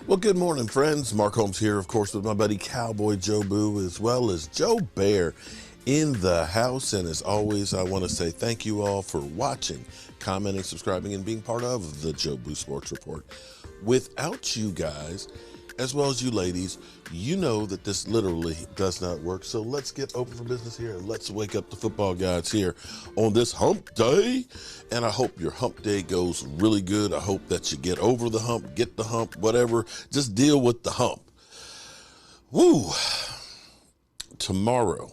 Well, good morning, friends. Mark Holmes here, of course, with my buddy Cowboy Joe Boo, as well as Joe Bear in the house. And as always, I want to say thank you all for watching, commenting, subscribing, and being part of the Joe Boo Sports Report. Without you guys, as well as you ladies, you know that this literally does not work. So let's get open for business here and let's wake up the football gods here on this hump day. And I hope your hump day goes really good. I hope that you get over the hump, get the hump, whatever. Just deal with the hump. Woo! Tomorrow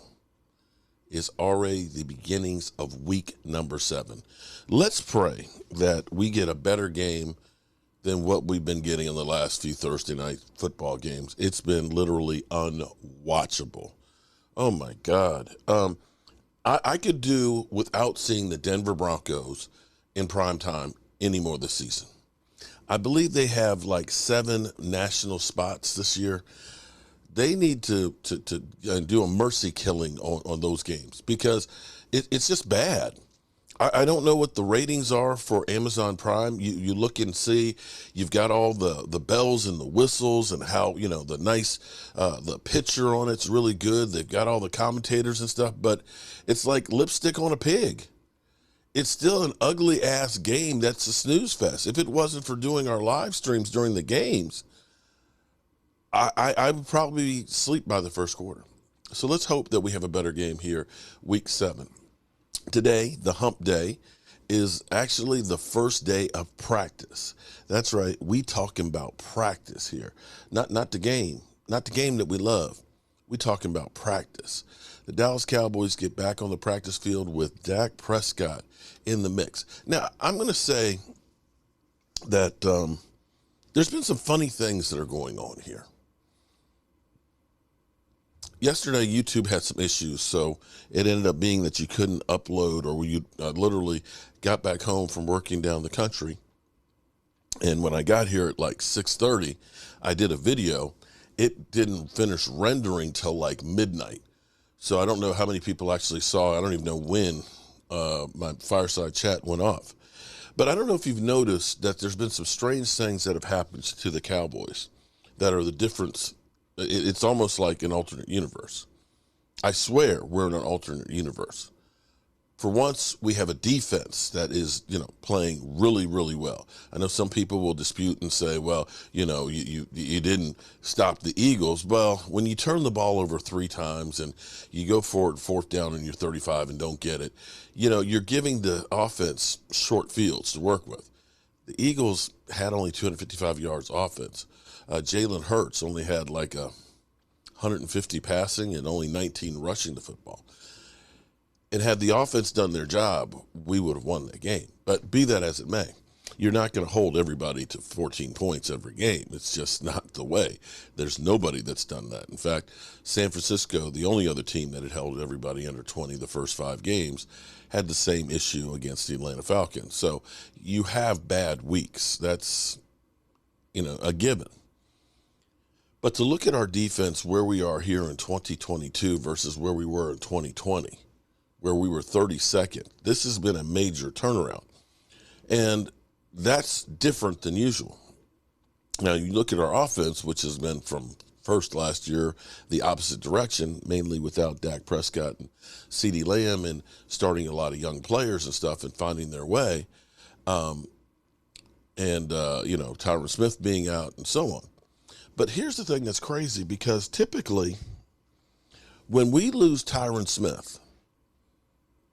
is already the beginnings of week number 7. Let's pray that we get a better game than what we've been getting in the last few Thursday night football games. It's been literally unwatchable. Oh my God. I could do without seeing the Denver Broncos in prime time anymore this season. I believe they have like 7 national spots this year. They need to do a mercy killing on those games because it's just bad. I don't know what the ratings are for Amazon Prime. You look and see, you've got all the bells and the whistles and how, you know, the nice, the picture on it's really good. They've got all the commentators and stuff, but it's like lipstick on a pig. It's still an ugly ass game that's a snooze fest. If it wasn't for doing our live streams during the games, I would probably sleep by the first quarter. So let's hope that we have a better game here, week 7. Today, the hump day, is actually the first day of practice. That's right. We talking about practice here. Not the game. Not the game that we love. We talking about practice. The Dallas Cowboys get back on the practice field with Dak Prescott in the mix. Now, I'm going to say that there's been some funny things that are going on here. Yesterday, YouTube had some issues, so it ended up being that you couldn't upload, or you literally got back home from working down the country. And when I got here at like 6:30, I did a video. It didn't finish rendering till like midnight. So I don't know how many people actually saw it. I don't even know when my fireside chat went off. But I don't know if you've noticed that there's been some strange things that have happened to the Cowboys that are the difference. It's almost like an alternate universe. I swear we're in an alternate universe. For once, we have a defense that is, playing really, really well. I know some people will dispute and say, well, you didn't stop the Eagles. Well, when you turn the ball over 3 times and you go for it 4th down and you're 35 and don't get it, you're giving the offense short fields to work with. The Eagles had only 255 yards offense. Jalen Hurts only had like 150 passing and only 19 rushing the football. And had the offense done their job, we would have won that game. But be that as it may, you're not going to hold everybody to 14 points every game. It's just not the way. There's nobody that's done that. In fact, San Francisco, the only other team that had held everybody under 20 the first 5 games, had the same issue against the Atlanta Falcons. So you have bad weeks. That's, a given. But to look at our defense, where we are here in 2022 versus where we were in 2020, where we were 32nd, this has been a major turnaround. And that's different than usual. Now, you look at our offense, which has been from first last year, the opposite direction, mainly without Dak Prescott and CeeDee Lamb and starting a lot of young players and stuff and finding their way. Tyron Smith being out and so on. But here's the thing that's crazy, because typically when we lose Tyron Smith,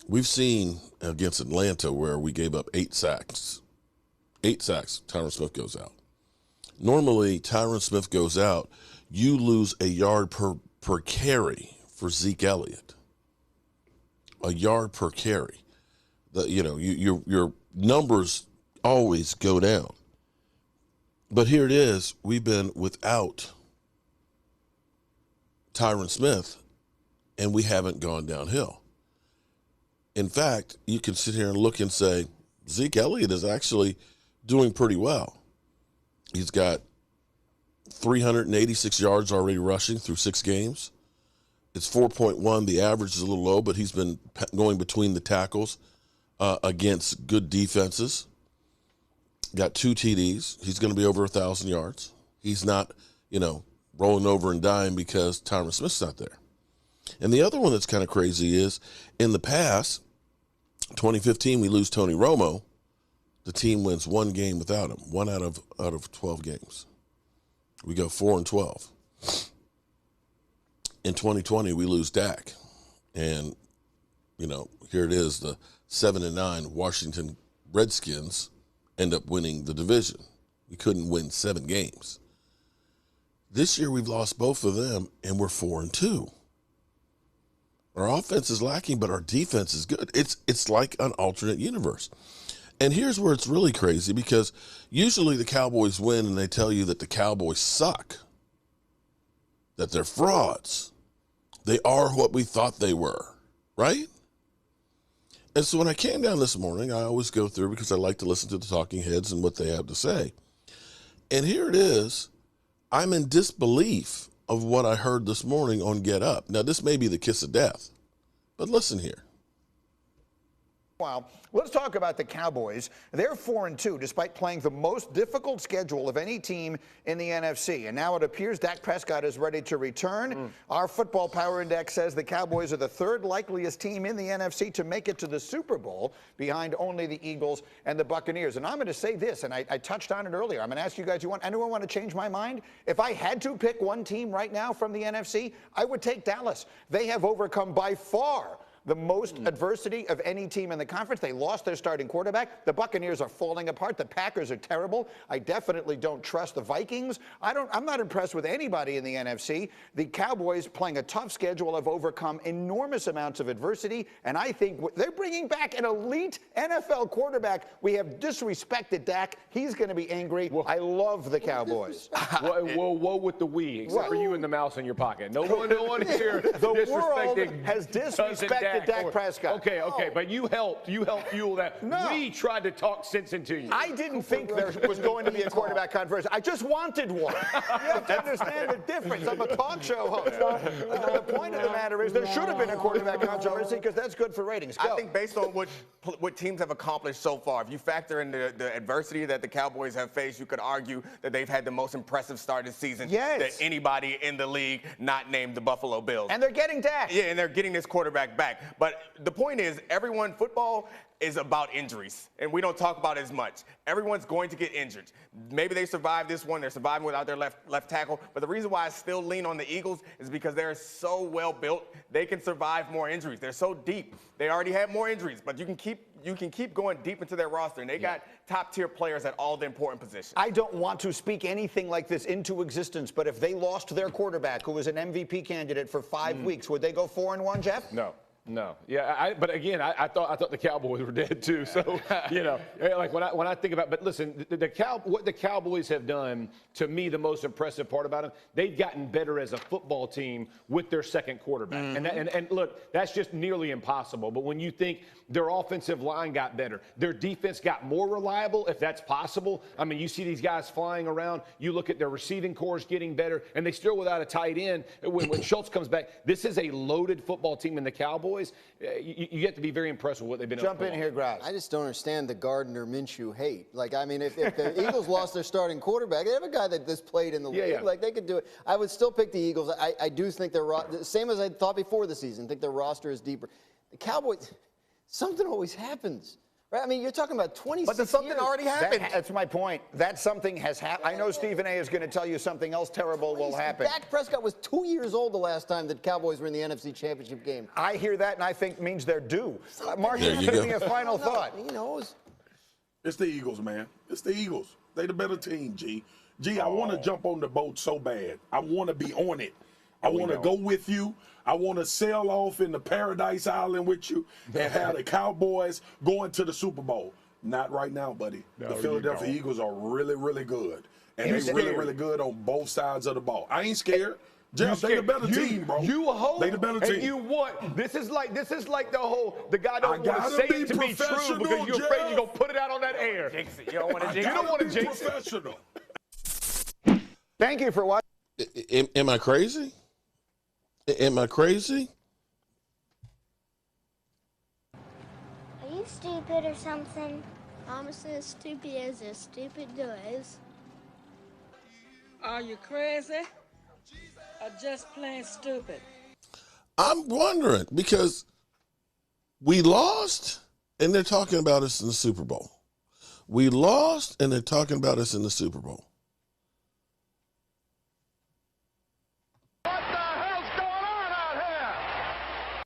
we've seen against Atlanta where we gave up 8 sacks. 8 sacks, Tyron Smith goes out. Normally, Tyron Smith goes out, you lose a yard per carry for Zeke Elliott. A yard per carry. Your numbers always go down. But here it is, we've been without Tyron Smith, and we haven't gone downhill. In fact, you can sit here and look and say, Zeke Elliott is actually doing pretty well. He's got 386 yards already rushing through 6 games. It's 4.1. The average is a little low, but he's been going between the tackles against good defenses. Got 2 TDs. He's going to be over 1,000 yards. He's not, rolling over and dying because Tyron Smith's not there. And the other one that's kind of crazy is in the past, 2015, we lose Tony Romo. The team wins one game without him, one out of 12 games. We go 4-12. In 2020, we lose Dak. And, here it is, the 7-9 Washington Redskins end up winning the division. We couldn't win 7 games. This year we've lost both of them, and we're 4-2. Our offense is lacking, but our defense is good. It's like an alternate universe. And here's where it's really crazy, because usually the Cowboys win and they tell you that the Cowboys suck, that they're frauds. They are what we thought they were, right? And so when I came down this morning, I always go through because I like to listen to the talking heads and what they have to say. And here it is. I'm in disbelief of what I heard this morning on Get Up. Now, this may be the kiss of death, but listen here. Wow. Let's talk about the Cowboys. They're 4-2 despite playing the most difficult schedule of any team in the NFC. And now it appears Dak Prescott is ready to return. Our Football Power Index says the Cowboys are the third likeliest team in the NFC to make it to the Super Bowl, behind only the Eagles and the Buccaneers. And I'm going to say this, and I touched on it earlier. I'm going to ask you guys, anyone want to change my mind? If I had to pick one team right now from the NFC, I would take Dallas. They have overcome by far the most adversity of any team in the conference. They lost their starting quarterback. The Buccaneers are falling apart. The Packers are terrible. I definitely don't trust the Vikings. I'm not impressed with anybody in the NFC. The Cowboys, playing a tough schedule, have overcome enormous amounts of adversity, and I think they're bringing back an elite NFL quarterback. We have disrespected Dak. He's going to be angry. I love the Cowboys. Whoa with the we, except for you and the mouse in your pocket. No one here the world disrespecting has disrespected Dak Prescott. Okay, but you helped fuel that. No. We tried to talk sense into you. I didn't think there was going to be a quarterback controversy. I just wanted one. You have to understand the difference. I'm a talk show host. The point of the matter is there should have been a quarterback controversy because that's good for ratings. Go. I think based on what teams have accomplished so far, if you factor in the adversity that the Cowboys have faced, you could argue that they've had the most impressive start this season that anybody in the league, not named the Buffalo Bills. And they're getting Dak. Yeah, and they're getting this quarterback back. But the point is, football is about injuries, and we don't talk about it as much. Everyone's going to get injured. Maybe they survived this one. They're surviving without their left tackle. But the reason why I still lean on the Eagles is because they're so well built. They can survive more injuries. They're so deep. They already had more injuries, but you can keep going deep into their roster, and they got top-tier players at all the important positions. I don't want to speak anything like this into existence, but if they lost their quarterback, who was an MVP candidate for 5 weeks, would they go 4-1, Jeff? No. Yeah, but again, I thought the Cowboys were dead too. So, like when I think about, but listen, what the Cowboys have done, to me, the most impressive part about them, they've gotten better as a football team with their second quarterback. And look, that's just nearly impossible. But when you think their offensive line got better, their defense got more reliable, if that's possible. I mean, you see these guys flying around. You look at their receiving corps getting better, and they still without a tight end. When Schultz comes back, this is a loaded football team in the Cowboys. You have to be very impressed with what they've been able to pull Jump in here, Graz. I just don't understand the Gardner-Minshew hate. Like, I mean, if the Eagles lost their starting quarterback, they have a guy that's played in the league. Yeah. Like, they could do it. I would still pick the Eagles. I do think they're same as I thought before the season. I think their roster is deeper. The Cowboys, something always happens. Right? I mean, you're talking about 26 But something years. already happened. That's my point. That something has happened. I know Stephen A. is going to tell you something else terrible will happen. Dak Prescott was 2 years old the last time the Cowboys were in the NFC Championship game. I hear that, and I think means they're due. Mark, There you give go. me a final thought. He knows. It's the Eagles, man. It's the Eagles. They the better team, G. I want to jump on the boat so bad. I want to be on it. I want to go with you. I want to sail off in the Paradise Island with you and have the Cowboys going to the Super Bowl. Not right now, buddy. The Philadelphia Eagles are really, really good. And they're really, really good on both sides of the ball. I ain't scared. Jeff, they the better team, bro. You a hope, they the better team. and you want. This is like the guy don't want to say it to be true because you're afraid you're gonna put it out on that air. You don't want to jinx it. You don't want to jinx it. Professional. Thank you for watching. Am I crazy? Am I crazy? Are you stupid or something? I'm as stupid as a stupid does. Are you crazy or just plain stupid? I'm wondering because we lost and they're talking about us in the Super Bowl. We lost and they're talking about us in the Super Bowl. What the hell's going on out here?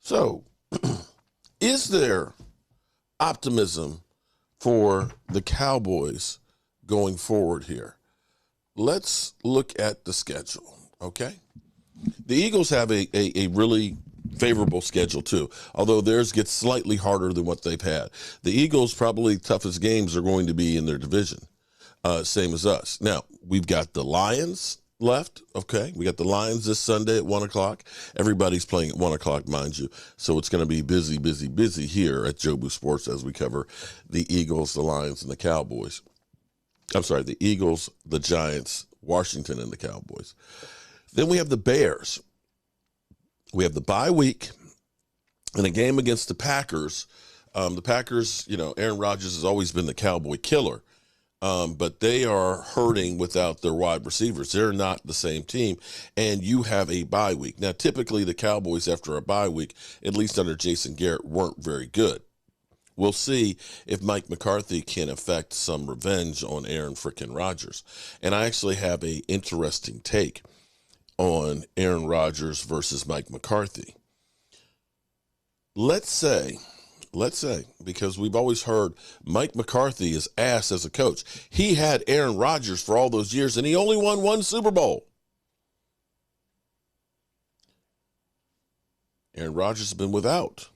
So, is there optimism for the Cowboys going forward here? Let's look at the schedule, okay? The Eagles have a really favorable schedule too, although theirs gets slightly harder than what they've had. The Eagles' probably toughest games are going to be in their division, same as us. Now, we've got the Lions left, okay? We got the Lions this Sunday at 1 o'clock. Everybody's playing at 1 o'clock, mind you, so it's going to be busy, busy, busy here at Jobu Sports as we cover the Eagles, the Lions, and the Cowboys. I'm sorry, the Eagles, the Giants, Washington, and the Cowboys. Then we have the Bears. We have the bye week and a game against the Packers. The Packers, you know, Aaron Rodgers has always been the Cowboy killer, but they are hurting without their wide receivers. They're not the same team, and you have a bye week. Now, typically the Cowboys, after a bye week, at least under Jason Garrett, weren't very good. We'll see if Mike McCarthy can effect some revenge on Aaron frickin' Rodgers. And I actually have an interesting take on Aaron Rodgers versus Mike McCarthy. Let's say, because we've always heard Mike McCarthy is ass as a coach. He had Aaron Rodgers for all those years, and he only won one Super Bowl. Aaron Rodgers has been without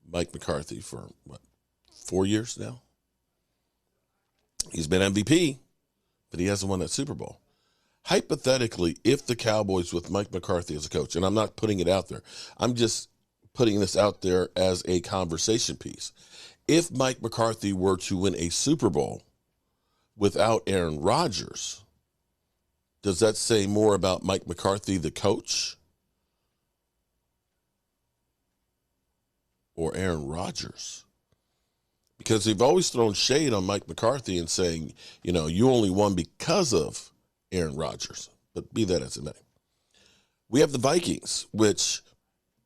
Mike McCarthy for, 4 years now? He's been MVP, but he hasn't won that Super Bowl. Hypothetically, if the Cowboys with Mike McCarthy as a coach, and I'm not putting it out there, I'm just putting this out there as a conversation piece. If Mike McCarthy were to win a Super Bowl without Aaron Rodgers, does that say more about Mike McCarthy, the coach, or Aaron Rodgers? Because they've always thrown shade on Mike McCarthy and saying, you know, you only won because of Aaron Rodgers, but be that as it may. We have the Vikings, which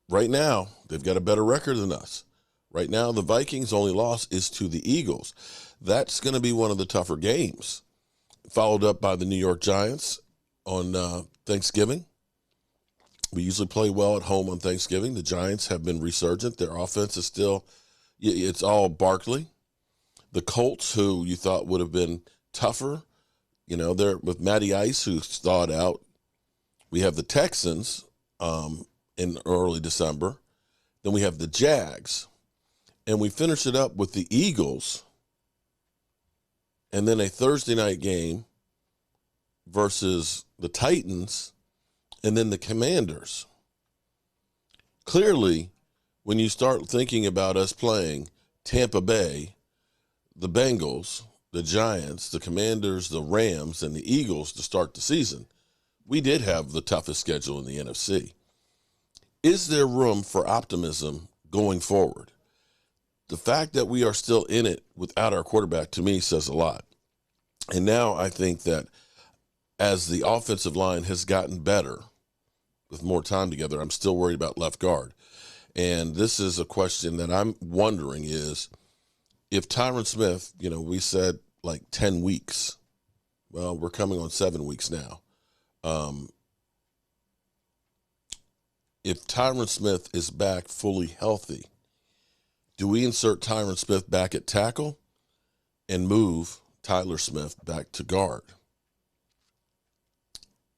right now, they've got a better record than us. Right now, the Vikings' only loss is to the Eagles. That's going to be one of the tougher games, followed up by the New York Giants on Thanksgiving. We usually play well at home on Thanksgiving. The Giants have been resurgent. Their offense is still, it's all Barkley. The Colts, who you thought would have been tougher, you know, they're with Matty Ice, who's thawed out. We have the Texans in early December. Then we have the Jags. And we finish it up with the Eagles. And then a Thursday night game versus the Titans. And then the Commanders. Clearly, when you start thinking about us playing Tampa Bay, the Bengals, the Giants, the Commanders, the Rams, and the Eagles to start the season, we did have the toughest schedule in the NFC. Is there room for optimism going forward? The fact that we are still in it without our quarterback, to me, says a lot. And now I think that as the offensive line has gotten better with more time together, I'm still worried about left guard. And this is a question that I'm wondering is, if Tyron Smith, you know, we said like 10 weeks. Well, we're coming on 7 weeks now. If Tyron Smith is back fully healthy, do we insert Tyron Smith back at tackle and move Tyler Smith back to guard?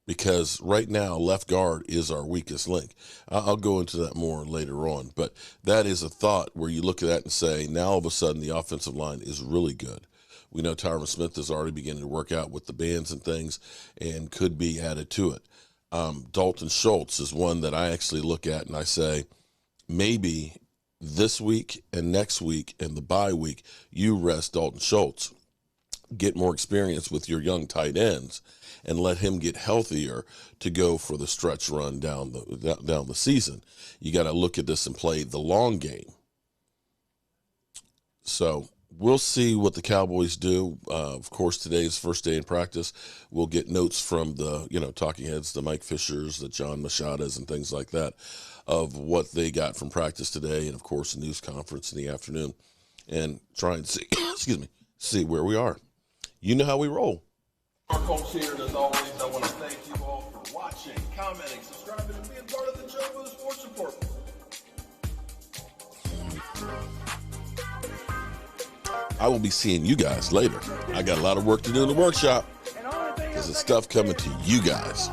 Because right now, left guard is our weakest link. I'll go into that more later on, but that is a thought where you look at that and say, now all of a sudden the offensive line is really good. We know Tyron Smith is already beginning to work out with the bands and things and could be added to it. Dalton Schultz is one that I actually look at and I say, maybe this week and next week and the bye week, you rest Dalton Schultz, get more experience with your young tight ends, and let him get healthier to go for the stretch run down the season. You got to look at this and play the long game. So we'll see what the Cowboys do. Of course, today's first day in practice. We'll get notes from the, talking heads, the Mike Fishers, the John Machadas, and things like that, of what they got from practice today, and of course, the news conference in the afternoon, and try and see, see where we are. You know how we roll. Our coach here, and as always, I want to thank you all for watching, commenting, subscribing, and being part of the Joe Sports Report. I will be seeing you guys later. I got a lot of work to do in the workshop. There's stuff coming to you guys.